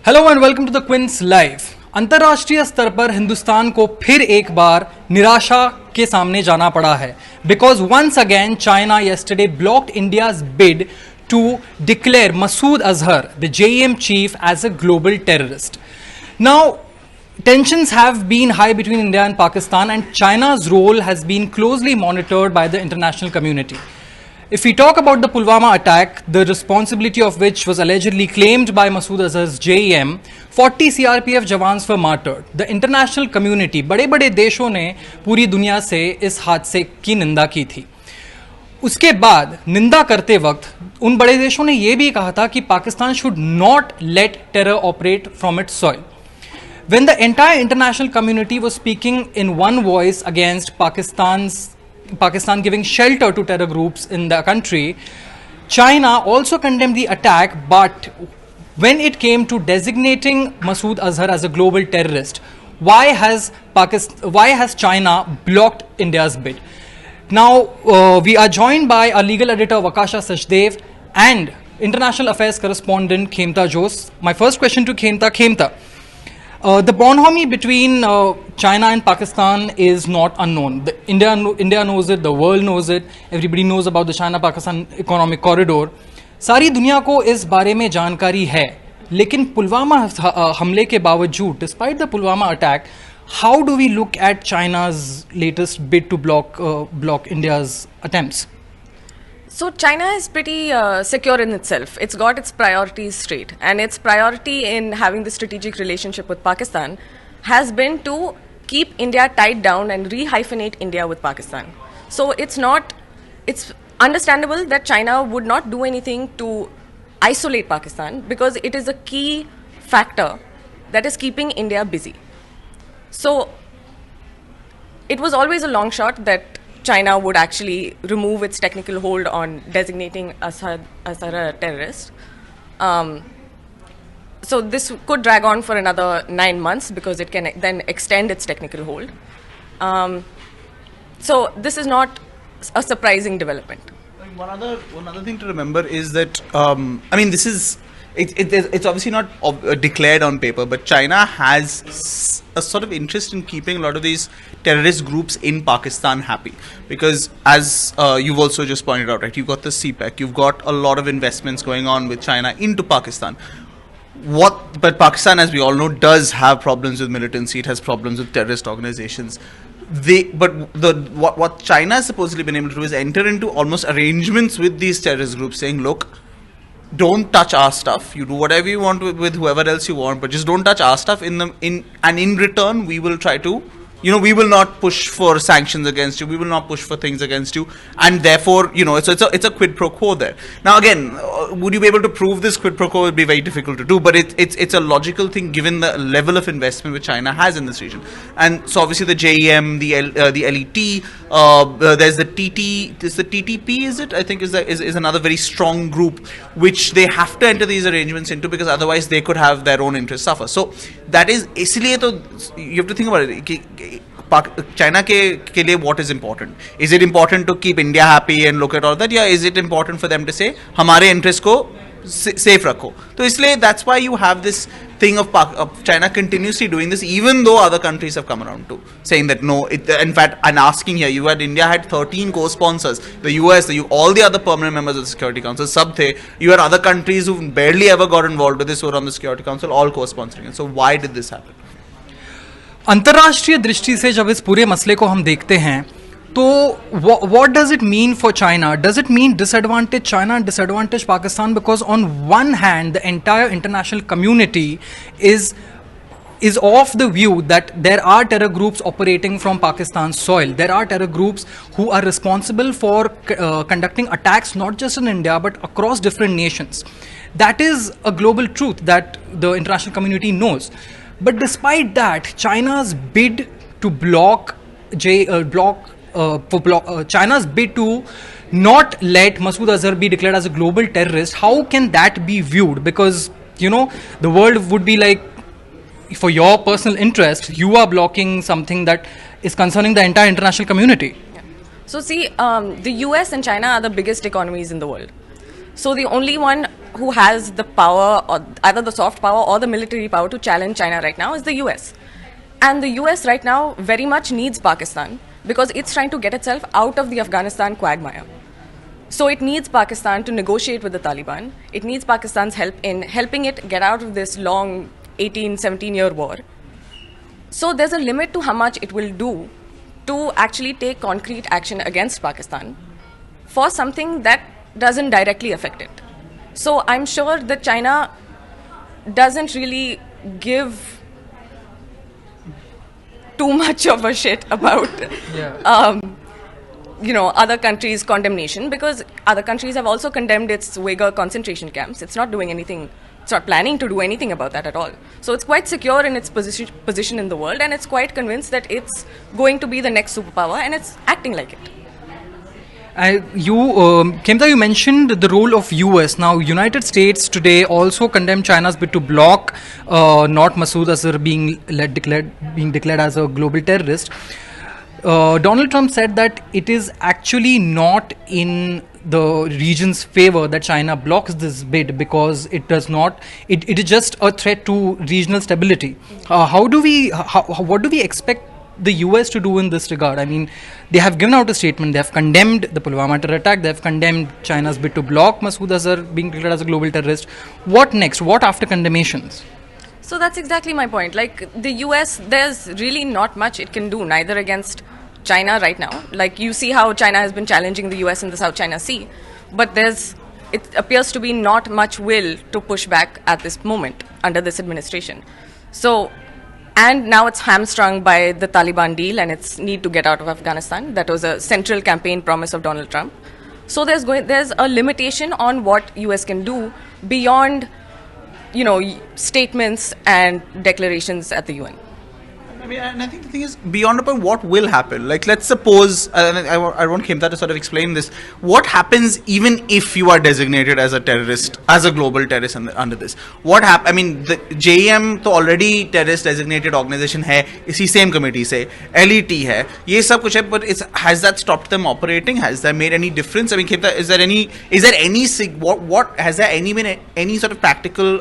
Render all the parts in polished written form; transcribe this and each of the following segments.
Hello and welcome to the Quint's live. अंतर्राष्ट्रीय स्तर पर हिंदुस्तान को फिर एक बार निराशा के सामने जाना पड़ा है because once again China yesterday blocked India's bid to declare Masood Azhar, the JEM chief, as a global terrorist. Now, tensions have been high between India and Pakistan, and China's role has been closely monitored by the international community. If we talk about the Pulwama attack, the responsibility of which was allegedly claimed by Masood Azhar's JEM, 40 CRPF jawans were martyred. The international community, बड़े बड़े देशों ने पूरी दुनिया से इस हादसे की निंदा की थी. उसके बाद निंदा करते वक्त उन बड़े देशों ने यह भी कहा था कि Pakistan should not let terror operate from its soil. When the entire international community was speaking in one voice against Pakistan giving shelter to terror groups in the country, China also condemned the attack, but when it came to designating Masood Azhar as a global terrorist, why has China blocked India's bid? Now, we are joined by our legal editor Vakasha Sachdev and international affairs correspondent Khemta Jose. My first question to Khemta. The bonhomie between China and Pakistan is not unknown. India knows it, the world knows it, everybody knows about the China-Pakistan economic corridor. सारी दुनिया को इस बारे में जानकारी है, लेकिन पुलवामा हमले के बावजूद, despite the Pulwama attack, how do we look at China's latest bid to block India's attempts? So China is pretty secure in itself. It's got its priorities straight, and its priority in having the strategic relationship with Pakistan has been to keep India tied down and rehyphenate India with Pakistan. So it's understandable that China would not do anything to isolate Pakistan because it is a key factor that is keeping India busy. So it was always a long shot that China would actually remove its technical hold on designating Azhar a terrorist. So this could drag on for another 9 months because it can then extend its technical hold. So this is not a surprising development. One other thing to remember is that this is it's obviously not declared on paper, but China has a sort of interest in keeping a lot of these terrorist groups in Pakistan happy, because as you've also just pointed out, right, you've got the CPEC, you've got a lot of investments going on with China into Pakistan. But Pakistan, as we all know, does have problems with militancy. It has problems with terrorist organizations. What China has supposedly been able to do is enter into almost arrangements with these terrorist groups, saying, look, don't touch our stuff. You do whatever you want with whoever else you want, but just don't touch our stuff. And in return, we will try to, we will not push for sanctions against you. We will not push for things against you, and therefore, it's a quid pro quo there. Now, again, would you be able to prove this quid pro quo? Would be very difficult to do, but it's a logical thing given the level of investment which China has in this region. And so, obviously, the JEM, the LET, there's the TT. Is the TTP? Is it? I think is another very strong group which they have to enter these arrangements into, because otherwise they could have their own interests suffer. So that is इसलिए तो you have to think about it. China के लिए what is important? Is it important to keep India happy and look at all that? Yeah, is it important for them to say हमारे interest को safe रखो? तो इसलिए that's why you have this thing of China continuously doing this, even though other countries have come around to saying that no. In fact, I'm asking here, India had 13 co-sponsors, the US, all the other permanent members of the Security Council, sab the. You had other countries who barely ever got involved with this who were on the Security Council, all co-sponsoring it. So why did this happen? अंतर्राष्ट्रीय दृष्टि से जब इस पूरे मसले को हम देखते हैं तो what does it mean for China? Does it mean disadvantage China and disadvantage Pakistan? Because on one hand, the entire international community is of the view that there are terror groups operating from Pakistan's soil. There are terror groups who are responsible for conducting attacks not just in India but across different nations. That is a global truth that the international community knows. But despite that, China's bid to China's bid to not let Masood Azhar be declared as a global terrorist, how can that be viewed? Because, the world would be like, for your personal interest, you are blocking something that is concerning the entire international community. Yeah. So see, the US and China are the biggest economies in the world. So the only one who has the power, or either the soft power or the military power to challenge China right now is the US. And the US right now very much needs Pakistan because it's trying to get itself out of the Afghanistan quagmire. So it needs Pakistan to negotiate with the Taliban. It needs Pakistan's help in helping it get out of this long 18, 17-year war. So there's a limit to how much it will do to actually take concrete action against Pakistan for something that doesn't directly affect it. So I'm sure that China doesn't really give too much of a shit about other countries' condemnation, because other countries have also condemned its Uyghur concentration camps. It's not doing anything. It's not planning to do anything about that at all. So it's quite secure in its position in the world, and it's quite convinced that it's going to be the next superpower, and it's acting like it. Kemta, you mentioned the role of US. Now, United States today also condemned China's bid to block not Masood Azhar being declared as a global terrorist. Donald Trump said that it is actually not in the region's favor that China blocks this bid because it does not. It is just a threat to regional stability. What do we expect the US to do in this regard? I mean, they have given out a statement. They have condemned the Pulwama terror attack. They have condemned China's bid to block Masood Azhar being declared as a global terrorist. What next? What after condemnations? So that's exactly my point. Like the US, there's really not much it can do, neither against China right now. Like you see how China has been challenging the US in the South China Sea, but it appears to be not much will to push back at this moment under this administration. So, and now it's hamstrung by the Taliban deal and its need to get out of Afghanistan. That was a central campaign promise of Donald Trump. So there's a limitation on what US can do beyond, statements and declarations at the UN. I mean, and I think the thing is, beyond a point, what will happen? Like, let's suppose, I want Khimta to sort of explain this. What happens even if you are designated as a terrorist, as a global terrorist under this? What happens? I mean, the JEM to already terrorist designated organization hai, isi same committee se, LET hai, ye sab kuch hai, but has that stopped them operating? Has that made any difference? I mean, Khimta, has there been any sort of practical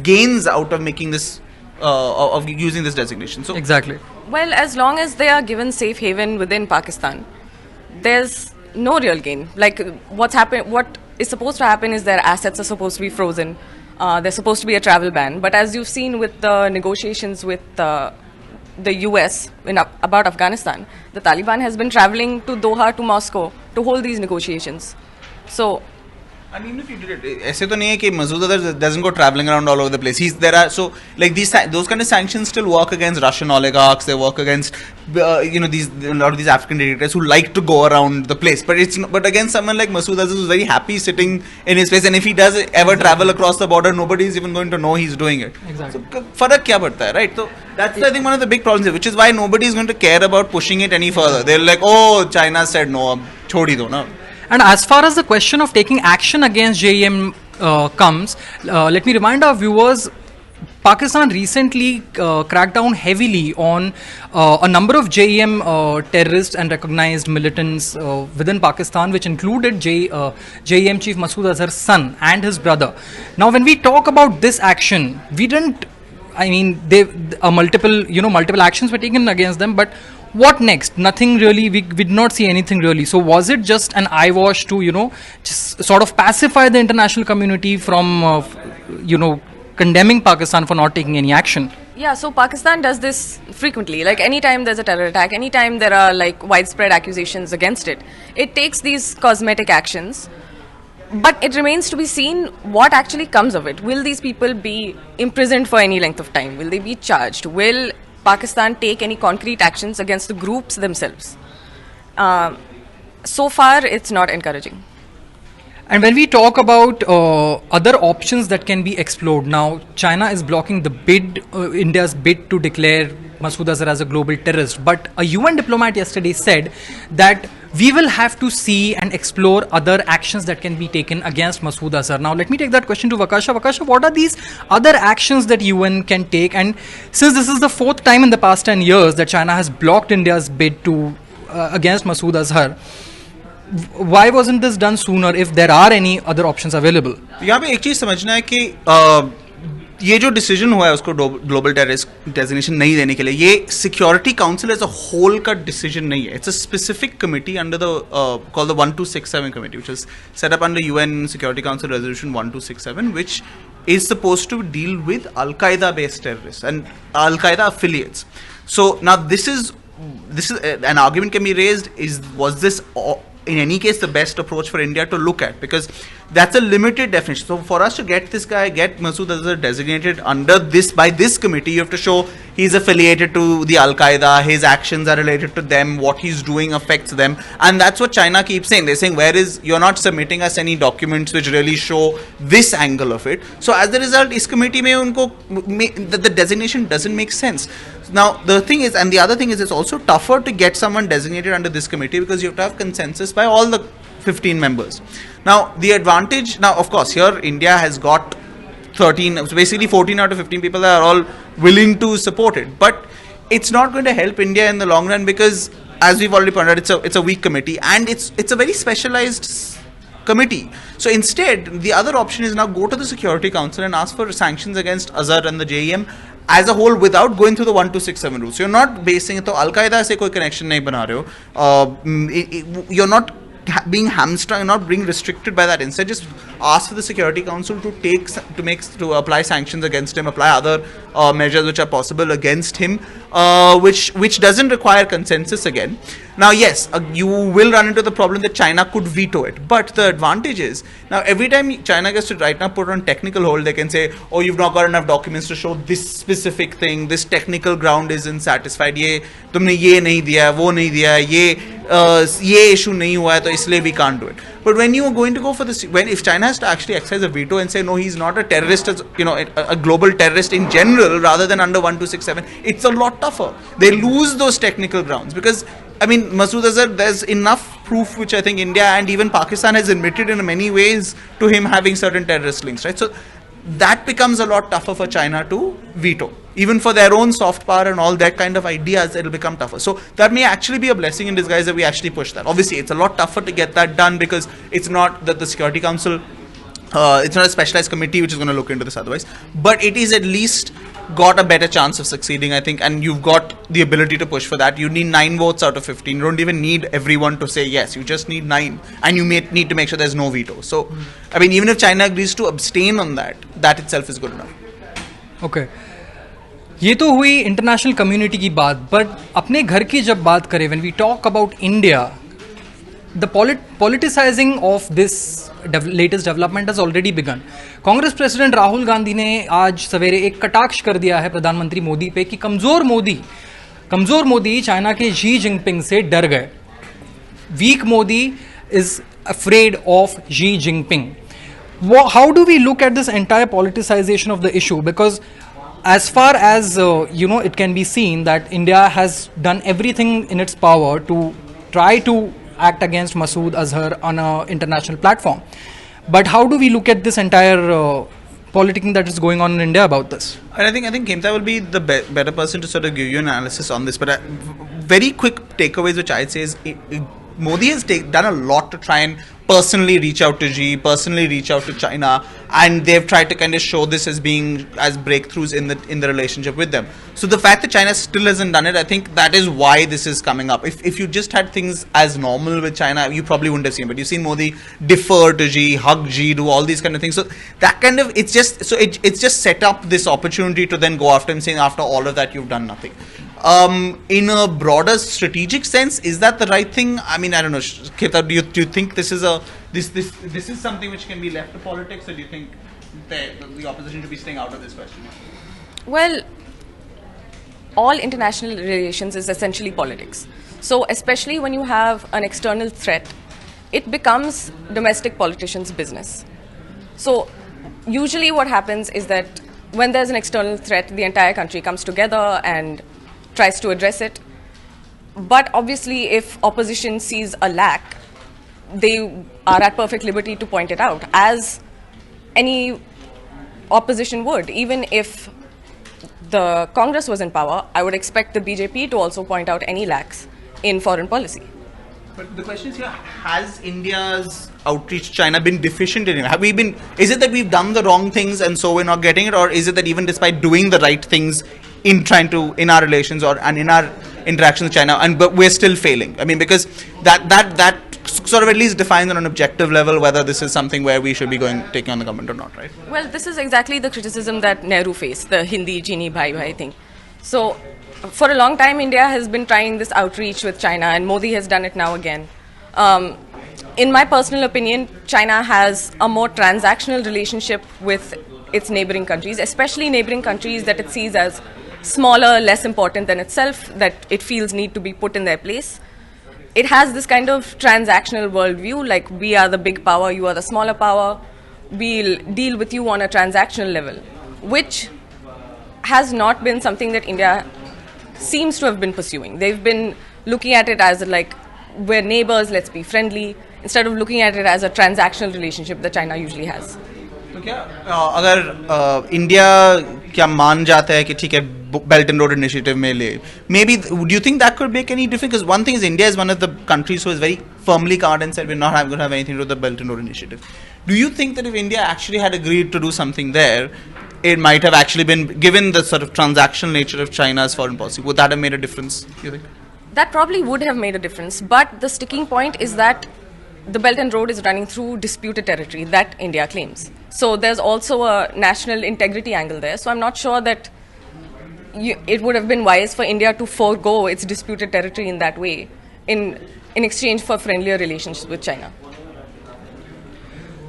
gains out of making this? Of using this designation. So exactly. Well, as long as they are given safe haven within Pakistan, there's no real gain. Like what is supposed to happen is their assets are supposed to be frozen. There's supposed to be a travel ban. But as you've seen with the negotiations with the US about Afghanistan, the Taliban has been traveling to Doha to Moscow to hold these negotiations. So. And even if you did it, ऐसे तो नहीं है कि Masood Azhar doesn't go traveling around all over the place. Those kind of sanctions still work against Russian oligarchs. They work against a lot of these African dictators who like to go around the place. But against someone like Masood Azhar who's very happy sitting in his place, and if he does ever travel across the border, nobody is even going to know he's doing it. Exactly. So फर्क क्या पड़ता है, right? So that's I think one of the big problems here, which is why nobody is going to care about pushing it any further. They're like, oh, China said no, ab छोड़ ही दो ना. And as far as the question of taking action against JEM comes, let me remind our viewers, Pakistan recently cracked down heavily on a number of JEM terrorists and recognized militants within Pakistan, which included JEM chief Masood Azhar's son and his brother. Now, when we talk about this action, multiple actions were taken against them, but what next? Nothing really. We did not see anything really. So was it just an eyewash to, just sort of pacify the international community from, condemning Pakistan for not taking any action? Yeah, so Pakistan does this frequently. Like anytime there's a terror attack, anytime there are like widespread accusations against it, it takes these cosmetic actions. But it remains to be seen what actually comes of it. Will these people be imprisoned for any length of time? Will they be charged? Will Pakistan take any concrete actions against the groups themselves? So far, it's not encouraging. And when we talk about other options that can be explored, now China is blocking the India's bid to declare Masood Azhar as a global terrorist. But a UN diplomat yesterday said that we will have to see and explore other actions that can be taken against Masood Azhar. Now, let me take that question to Vakasha. Vakasha, what are these other actions that UN can take? And since this is the fourth time in the past 10 years that China has blocked India's bid to against Masood Azhar, why wasn't this done sooner if there are any other options available? यहाँ पे एक चीज समझना है कि ये जो decision हुआ है उसको ग्लोबल टेररिस्ट डेजिग्नेशन नहीं देने के लिए, ये security council as a whole का डिसीजन नहीं है. It's a specific committee under the called the 1267 committee which is set up under UN security council resolution 1267 which is supposed to deal with Al-Qaeda based terrorists and Al-Qaeda affiliates. So now this is an argument can be raised, was this in any case the best approach for India to look at, because that's a limited definition. So for us to get Masood Azhar designated under this by this committee, you have to show he's affiliated to the Al-Qaeda, his actions are related to them, what he's doing affects them, and that's what China keeps saying. They're saying, you're not submitting us any documents which really show this angle of it. So as a result, this committee the designation doesn't make sense. Now the thing is, and the other thing is, it's also tougher to get someone designated under this committee because you have to have consensus by all the 15 members. Now the advantage, of course, here India has got 13, so basically 14 out of 15 people that are all willing to support it, but it's not going to help India in the long run because, as we've already pointed out, it's a weak committee and it's a very specialized committee. So instead, the other option is now go to the Security Council and ask for sanctions against Azhar and the JEM as a whole without going through the 1267 rules. So you're not basing it to Al-Qaeda se koi connection nahi bana rahe ho. You're not being hamstrung, not being restricted by that. Instead, just ask for the Security Council to apply sanctions against him, apply other measures which are possible against him, which doesn't require consensus again. Now, yes, you will run into the problem that China could veto it, but the advantage is now every time China gets to right now put on technical hold, they can say, oh, you've not got enough documents to show this specific thing, this technical ground isn't satisfied, ये तुमने ये नहीं दिया, वो नहीं दिया, ये issue नहीं हुआ है तो इसलिए we can't do it. But when you are going to go for this, if China has to actually exercise a veto and say no, he's not a terrorist, as a global terrorist in general, rather than under 1267, it's a lot tougher. They lose those technical grounds because, I mean, Masood Azhar, there's enough proof which I think India and even Pakistan has admitted in many ways to him having certain terrorist links, right? So that becomes a lot tougher for China to veto. Even for their own soft power and all that kind of ideas, it'll become tougher. So that may actually be a blessing in disguise that we actually push that. Obviously, it's a lot tougher to get that done because it's not that the Security Council, it's not a specialized committee which is going to look into this otherwise. But it is at least got a better chance of succeeding, I think, and you've got the ability to push for that. You need 9 votes out of 15. You don't even need everyone to say yes. You just need 9, and you may need to make sure there's no veto. So, I mean, even if China agrees to abstain on that, that itself is good enough. Okay. ये तो हुई international community की बात, but अपने घर की जब बात करें, when we talk about India, the politicising of this latest development has already begun. Congress president Rahul Gandhi ने आज सवेरे एक कटाक्ष कर दिया है प्रधानमंत्री मोदी पे कि कमज़ोर मोदी चाइना के शी जिनपिंग से डर गए. Weak Modi is afraid of Xi Jinping. How do we look at this entire politicisation of the issue? Because as far as it can be seen that India has done everything in its power to try to act against Masood Azhar on an international platform. But how do we look at this entire politicking that is going on in India about this? And I think Kimta will be the better person to sort of give you an analysis on this. But very quick takeaways which I'd say is Modi has done a lot to try and personally reach out to Xi, personally reach out to China, and they've tried to kind of show this as being as breakthroughs in the relationship with them. So the fact that China still hasn't done it, I think that is why this is coming up. If you just had things as normal with China, you probably wouldn't have seen. But you've seen Modi defer to Xi, hug Xi, do all these kind of things. So that kind of it's just set up this opportunity to then go after him, saying after all of that you've done nothing. In a broader strategic sense, is that the right thing? I mean, I don't know. Keta, do you think this is this is something which can be left to politics, or do you think the opposition should be staying out of this question? Well, all international relations is essentially politics. So especially when you have an external threat, it becomes domestic politicians' business. So usually what happens is that when there's an external threat, the entire country comes together and tries to address it. But obviously, if opposition sees a lack, they are at perfect liberty to point it out, as any opposition would. Even if the Congress was in power, I would expect the BJP to also point out any lacks in foreign policy. But the question is here, has India's outreach to China been deficient in it? Have we been, is it that we've done the wrong things and so we're not getting it, or is it that even despite doing the right things in trying to, in our relations and in our interactions with China, but we're still failing? I mean, because that sort of at least defines on an objective level whether this is something where we should be taking on the government or not, right? Well, this is exactly the criticism that Nehru faced, the Hindi Genie Bhai Bhai thing. So, for a long time, India has been trying this outreach with China, and Modi has done it now again. In my personal opinion, China has a more transactional relationship with its neighboring countries, especially neighboring countries that it sees as smaller, less important than itself, that it feels need to be put in their place. It has this kind of transactional worldview, like we are the big power, you are the smaller power, we'll deal with you on a transactional level, which has not been something that India seems to have been pursuing. They've been looking at it as like, we're neighbors, let's be friendly, instead of looking at it as a transactional relationship that China usually has. तो क्या अगर India क्या मान जाता है कि ठीक है Belt and Road Initiative में ले, maybe do you think that could make any difference? Because one thing is India is one of the countries who is very firmly covered and said we're not going to have anything to do with the Belt and Road Initiative. Do you think that if India actually had agreed to do something there, it might have actually been, given the sort of transactional nature of China's foreign policy, would that have made a difference, you think? That probably would have made a difference, but the sticking point is that the Belt and Road is running through disputed territory that India claims. So there's also a national integrity angle there. So I'm not sure that it would have been wise for India to forego its disputed territory in that way in exchange for friendlier relations with China.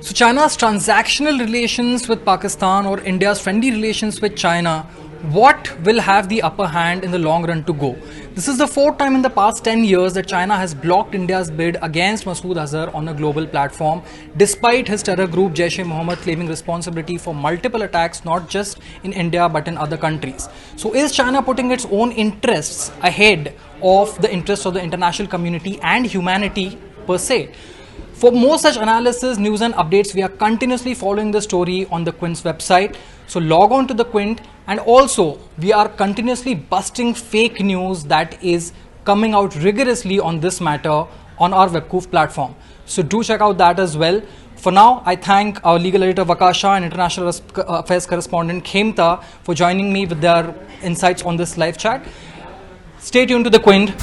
So China's transactional relations with Pakistan or India's friendly relations with China, what will have the upper hand in the long run to go? This is the fourth time in the past 10 years that China has blocked India's bid against Masood Azhar on a global platform, despite his terror group Jaish-e-Mohammed claiming responsibility for multiple attacks not just in India but in other countries. So is China putting its own interests ahead of the interests of the international community and humanity per se? For more such analysis, news and updates, we are continuously following the story on the Quint's website. So log on to the Quint, and also we are continuously busting fake news that is coming out rigorously on this matter on our Webkoof platform. So do check out that as well. For now, I thank our legal editor Vakasha and international affairs correspondent Khemta for joining me with their insights on this live chat. Stay tuned to the Quint.